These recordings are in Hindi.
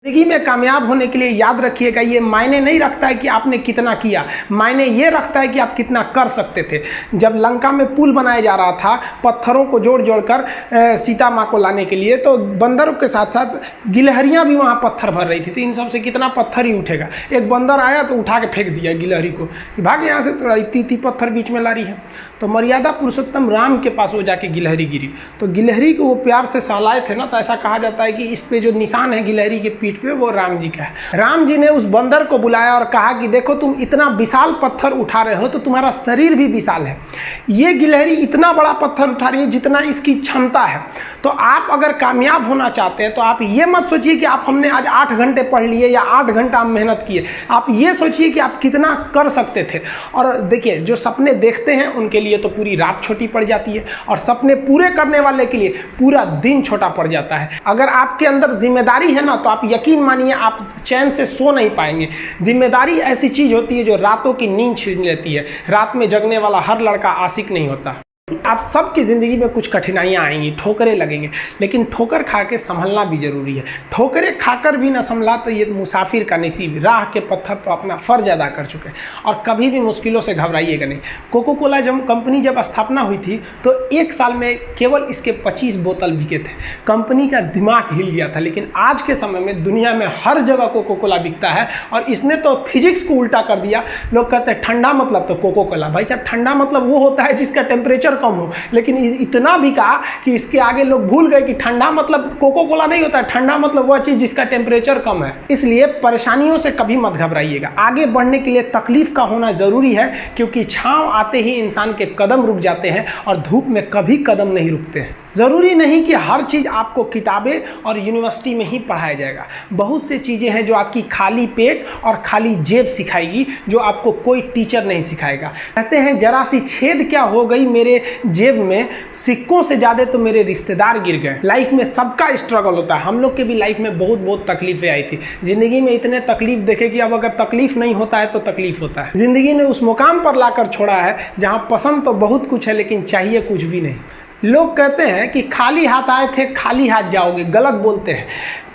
जिंदगी में कामयाब होने के लिए याद रखिएगा, ये मायने नहीं रखता है कि आपने कितना किया, मायने ये रखता है कि आप कितना कर सकते थे। जब लंका में पुल बनाया जा रहा था पत्थरों को जोड़ जोड़ कर सीता माँ को लाने के लिए, तो बंदरों के साथ साथ गिलहरियाँ भी वहाँ पत्थर भर रही थी। तो इन सब से कितना पत्थर ही उठेगा। एक बंदर आया तो उठा के फेंक दिया गिलहरी को, भाग यहाँ से, तो इतनी पत्थर बीच में ला रही है। तो मर्यादा पुरुषोत्तम राम के पास वो जाके गिलहरी गिरी, तो गिलहरी को वो प्यार से सहलाए थे ना, तो ऐसा कहा जाता है कि इस पे जो निशान है गिलहरी के पीठ पे वो राम जी का है। राम जी ने उस बंदर को बुलाया और कहा कि देखो तुम इतना विशाल पत्थर उठा रहे हो तो तुम्हारा शरीर भी विशाल है, ये गिलहरी इतना बड़ा पत्थर उठा रही है जितना इसकी क्षमता है। तो आप अगर कामयाब होना चाहते हैं तो आप ये मत सोचिए कि आप हमने आज 8 घंटे पढ़ लिए या 8 घंटा मेहनत किए, आप ये सोचिए कि आप कितना कर सकते थे। और देखिए जो सपने देखते हैं उनके लिए तो पूरी रात छोटी पड़ जाती है, और सपने पूरे करने वाले के लिए पूरा दिन छोटा पड़ जाता है। अगर आपके अंदर जिम्मेदारी है ना, तो आप यकीन मानिए आप चैन से सो नहीं पाएंगे। जिम्मेदारी ऐसी चीज होती है जो रातों की नींद छीन लेती है। रात में जगने वाला हर लड़का आशिक नहीं होता। आप सबकी ज़िंदगी में कुछ कठिनाइयाँ आएंगी, ठोकरें लगेंगे, लेकिन ठोकर खा के संभलना भी जरूरी है। ठोकरें खाकर भी ना संभला तो ये मुसाफिर का नसीब। राह के पत्थर तो अपना फ़र्ज अदा कर चुके हैं, और कभी भी मुश्किलों से घबराइएगा नहीं। कोको कोला कंपनी जब स्थापना हुई थी तो 1 साल में केवल इसके 25 बोतल बिके थे। कंपनी का दिमाग हिल गया था। लेकिन आज के समय में दुनिया में हर जगह कोको कोला बिकता है, और इसने तो फिजिक्स को उल्टा कर दिया। लोग कहते हैं ठंडा मतलब तो कोको कोला। भाई साहब, ठंडा मतलब वो होता है जिसका टेम्परेचर कम हो, लेकिन इतना भी कहा कि इसके आगे लोग भूल गए कि ठंडा मतलब कोको कोला नहीं होता है, ठंडा मतलब वह चीज जिसका टेम्परेचर कम है। इसलिए परेशानियों से कभी मत घबराइएगा। आगे बढ़ने के लिए तकलीफ का होना जरूरी है, क्योंकि छांव आते ही इंसान के कदम रुक जाते हैं और धूप में कभी कदम नहीं रुकते हैं। ज़रूरी नहीं कि हर चीज़ आपको किताबें और यूनिवर्सिटी में ही पढ़ाया जाएगा। बहुत से चीज़ें हैं जो आपकी खाली पेट और खाली जेब सिखाएगी, जो आपको कोई टीचर नहीं सिखाएगा। कहते हैं जरा सी छेद क्या हो गई मेरे जेब में, सिक्कों से ज़्यादा तो मेरे रिश्तेदार गिर गए। लाइफ में सबका स्ट्रगल होता है। हम लोग के भी लाइफ में बहुत तकलीफें आई थी। ज़िंदगी में इतने तकलीफ देखे कि अब अगर तकलीफ नहीं होता है तो तकलीफ होता है। ज़िंदगी ने उस मुकाम पर लाकर छोड़ा है जहाँ पसंद तो बहुत कुछ है लेकिन चाहिए कुछ भी नहीं। लोग कहते हैं कि खाली हाथ आए थे खाली हाथ जाओगे, गलत बोलते हैं।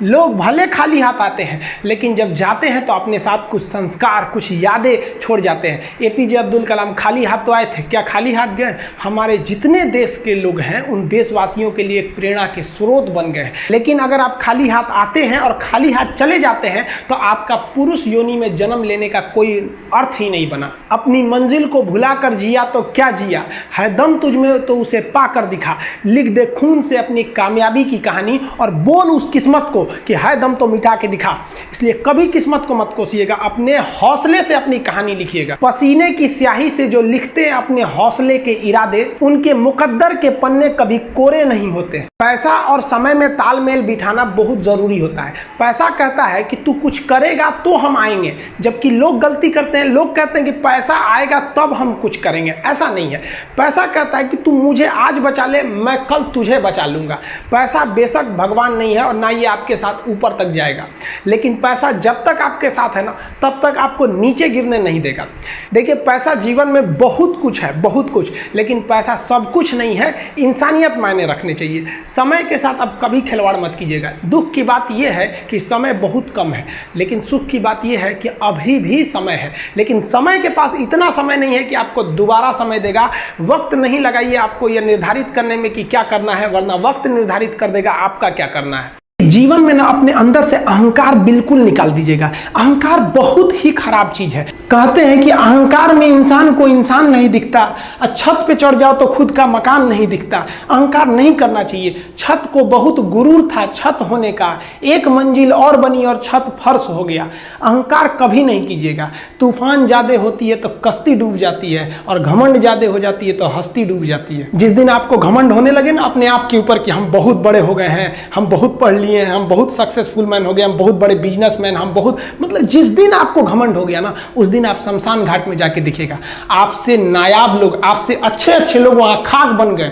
लोग भले खाली हाथ आते हैं, लेकिन जब जाते हैं तो अपने साथ कुछ संस्कार, कुछ यादें छोड़ जाते हैं। एपीजे अब्दुल कलाम खाली हाथ तो आए थे, क्या खाली हाथ गए? हमारे जितने देश के लोग हैं उन देशवासियों के लिए एक प्रेरणा के स्रोत बन गए हैं। लेकिन अगर आप खाली हाथ आते हैं और खाली हाथ चले जाते हैं तो आपका पुरुष योनि में जन्म लेने का कोई अर्थ ही नहीं बना। अपनी मंजिल को भुला कर जिया तो क्या जिया, है दम तुझ में तो उसे पाकर दिखा। लिख दे खून से अपनी कामयाबी की कहानी और बोल उस किस्मत को कि है दम तो मिटा के दिखा। इसलिए कभी किस्मत को मत कोसिएगा, अपने हौसले से अपनी कहानी लिखिएगा। पसीने की स्याही से जो लिखते हैं अपने हौसले के इरादे, उनके मुकद्दर के पन्ने कभी कोरे नहीं होते। पैसा और समय में तालमेल बिठाना बहुत जरूरी होता है। पैसा कहता है कि तू कुछ करेगा तो हम आएंगे, जबकि लोग गलती करते हैं। लोग कहते हैं कि पैसा आएगा तब हम कुछ करेंगे। ऐसा नहीं है। पैसा कहता है कि तू मुझे आज बचा ले, मैं कल तुझे बचा लूंगा। पैसा बेशक भगवान नहीं है और ना ये आपके साथ ऊपर तक जाएगा, लेकिन पैसा जब तक आपके साथ है ना, तब तक आपको नीचे गिरने नहीं देगा। देखिए, पैसा जीवन में बहुत कुछ है, बहुत कुछ, लेकिन पैसा सब कुछ नहीं है। इंसानियत मायने रखने चाहिए। समय के साथ अब कभी खिलवाड़ मत कीजिएगा। दुख की बात यह है कि समय बहुत कम है, लेकिन सुख की बात यह है कि अभी भी समय है। लेकिन समय के पास इतना समय नहीं है कि आपको दोबारा समय देगा। वक्त नहीं लगाइए आपको यह निर्धारित करने में कि क्या करना है, वरना वक्त निर्धारित कर देगा आपका क्या करना है। जीवन में ना अपने अंदर से अहंकार बिल्कुल निकाल दीजिएगा। अहंकार बहुत ही खराब चीज है। कहते हैं कि अहंकार में इंसान को इंसान नहीं दिखता, छत पे चढ़ जाओ तो खुद का मकान नहीं दिखता। अहंकार नहीं करना चाहिए। छत को बहुत गुरूर था छत होने का, एक मंजिल और बनी और छत फर्श हो गया। अहंकार कभी नहीं कीजिएगा। तूफान ज्यादा होती है तो कश्ती डूब जाती है, और घमंड ज्यादा हो जाती है तो हस्ती डूब जाती है। जिस दिन आपको घमंड होने लगे ना अपने आप के ऊपर कि हम बहुत बड़े हो गए हैं, हम बहुत पढ़ लिए, हम बहुत सक्सेसफुल मैन हो गए, हम बहुत बड़े बिजनेसमैन, हम बहुत, मतलब जिस दिन आपको घमंड हो गया ना, उस दिन आप शमशान घाट में जाके दिखेगा आपसे नायाब लोग, आपसे अच्छे लोग वहां खाक बन गए।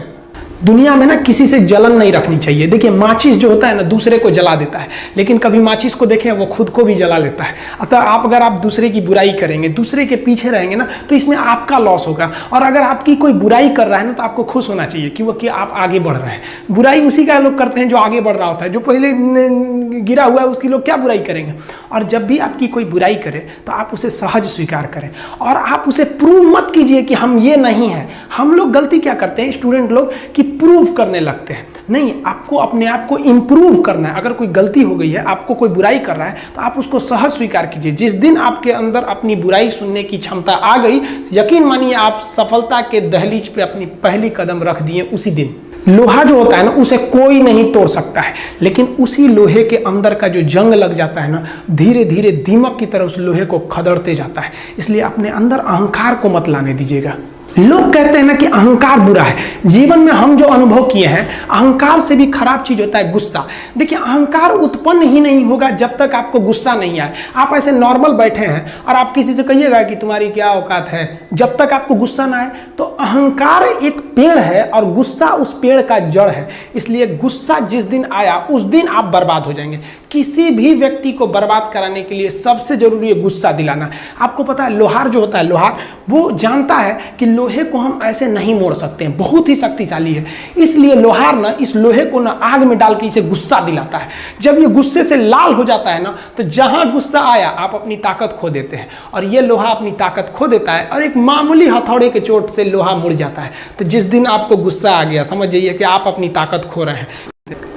दुनिया में ना किसी से जलन नहीं रखनी चाहिए। देखिए माचिस जो होता है ना दूसरे को जला देता है, लेकिन कभी माचिस को देखें वो खुद को भी जला लेता है। अतः अगर आप दूसरे की बुराई करेंगे, दूसरे के पीछे रहेंगे ना, तो इसमें आपका लॉस होगा। और अगर आपकी कोई बुराई कर रहा है ना तो आपको खुश होना चाहिए कि आप आगे बढ़ रहे हैं। बुराई उसी का लोग करते हैं जो आगे बढ़ रहा होता है, जो पहले गिरा हुआ है उसकी लोग क्या बुराई करेंगे। और जब भी आपकी कोई बुराई करे तो आप उसे सहज स्वीकार करें और आप उसे प्रूव मत कीजिए कि हम ये नहीं हैं। हम लोग गलती क्या करते हैं स्टूडेंट लोग कि प्रूव करने लगते हैं। नहीं, आपको अपने आप को इंप्रूव करना है। अगर कोई गलती हो गई है, आपको कोई बुराई कर रहा है, तो आप उसको सहज स्वीकार कीजिए। जिस दिन आपके अंदर अपनी बुराई सुनने की क्षमता आ गई, यकीन मानिए आप सफलता के दहलीज पे अपनी पहली कदम रख दिए उसी दिन। लोहा जो होता है ना उसे कोई नहीं तोड़ सकता है, लेकिन उसी लोहे के अंदर का जो जंग लग जाता है ना, धीरे धीरे दीमक की तरह उस लोहे को खदड़ते जाता है। इसलिए अपने अंदर अहंकार को मत लाने दीजिएगा। लोग कहते हैं ना कि अहंकार बुरा है। जीवन में हम जो अनुभव किए हैं, अहंकार से भी खराब चीज होता है गुस्सा। देखिए अहंकार उत्पन्न ही नहीं होगा जब तक आपको गुस्सा नहीं आए। आप ऐसे नॉर्मल बैठे हैं और आप किसी से कहिएगा कि तुम्हारी क्या औकात है, जब तक आपको गुस्सा ना आए। तो अहंकार एक पेड़ है और गुस्सा उस पेड़ का जड़ है। इसलिए गुस्सा जिस दिन आया उस दिन आप बर्बाद हो जाएंगे। किसी भी व्यक्ति को बर्बाद कराने के लिए सबसे जरूरी है गुस्सा दिलाना। आपको पता है लोहार जो होता है, लोहार वो जानता है कि लोहे को हम ऐसे नहीं मोड़ सकते हैं, बहुत ही शक्तिशाली है। इसलिए लोहार ना इस लोहे को ना आग में डाल के इसे गुस्सा दिलाता है। जब ये गुस्से से लाल हो जाता है ना, तो जहां गुस्सा आया आप अपनी ताकत खो देते हैं। और ये लोहा अपनी ताकत खो देता है और एक मामूली हथौड़े के चोट से लोहा मुड़ जाता है। तो जिस दिन आपको गुस्सा आ गया, समझ जाइए कि आप अपनी ताकत खो रहे हैं।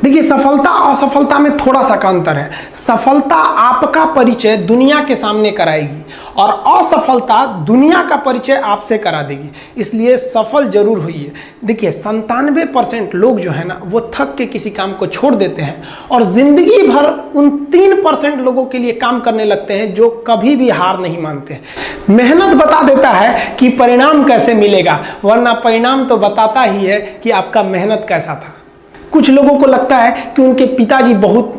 देखिए सफलता और असफलता में थोड़ा सा का अंतर है। सफलता आपका परिचय दुनिया के सामने कराएगी और असफलता दुनिया का परिचय आपसे करा देगी। इसलिए सफल जरूर होइए। देखिए 97% लोग जो है ना वो थक के किसी काम को छोड़ देते हैं और जिंदगी भर उन 3% लोगों के लिए काम करने लगते हैं जो कभी भी हार नहीं मानते। मेहनत बता देता है कि परिणाम कैसे मिलेगा, वरना परिणाम तो बताता ही है कि आपका मेहनत कैसा था। कुछ लोगों को लगता है कि उनके पिताजी बहुत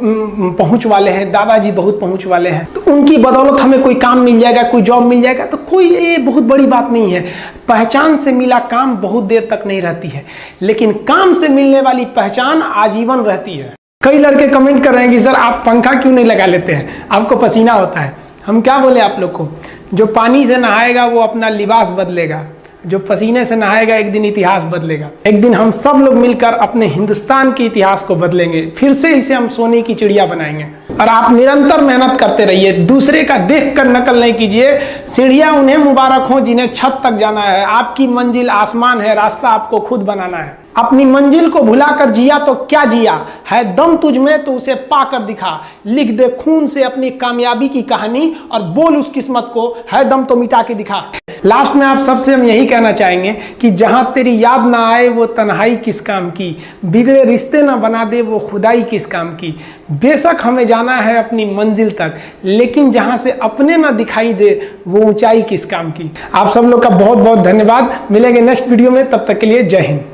पहुंच वाले हैं, दादाजी बहुत पहुंच वाले हैं, तो उनकी बदौलत हमें कोई काम मिल जाएगा, कोई जॉब मिल जाएगा। तो कोई ये बहुत बड़ी बात नहीं है। पहचान से मिला काम बहुत देर तक नहीं रहती है, लेकिन काम से मिलने वाली पहचान आजीवन रहती है। कई लड़के कमेंट कर रहे हैं कि सर आप पंखा क्यों नहीं लगा लेते हैं, आपको पसीना होता है। हम क्या बोले आप लोग को, जो पानी से नहाएगा वो अपना लिबास बदलेगा, जो पसीने से नहाएगा एक दिन इतिहास बदलेगा। एक दिन हम सब लोग मिलकर अपने हिंदुस्तान के इतिहास को बदलेंगे, फिर से इसे हम सोने की चिड़िया बनाएंगे। और आप निरंतर मेहनत करते रहिए, दूसरे का देखकर नकल नहीं कीजिए। सीढ़ियां उन्हें मुबारक हो जिन्हें छत तक जाना है। आपकी मंजिल आसमान है, रास्ता आपको खुद बनाना है। अपनी मंजिल को भुलाकर जिया तो क्या जिया, है दम तुझ में तो उसे पाकर दिखा। लिख दे खून से अपनी कामयाबी की कहानी और बोल उस किस्मत को, है दम तो मिटा के दिखा। लास्ट में आप सबसे हम यही कहना चाहेंगे कि जहां तेरी याद ना आए वो तन्हाई किस काम की, बिगड़े रिश्ते ना बना दे वो खुदाई किस काम की। बेशक हमें जाना है अपनी मंजिल तक, लेकिन जहां से अपने ना दिखाई दे वो ऊंचाई किस काम की। आप सब लोग का बहुत बहुत धन्यवाद। मिलेंगे नेक्स्ट वीडियो में, तब तक के लिए जय हिंद।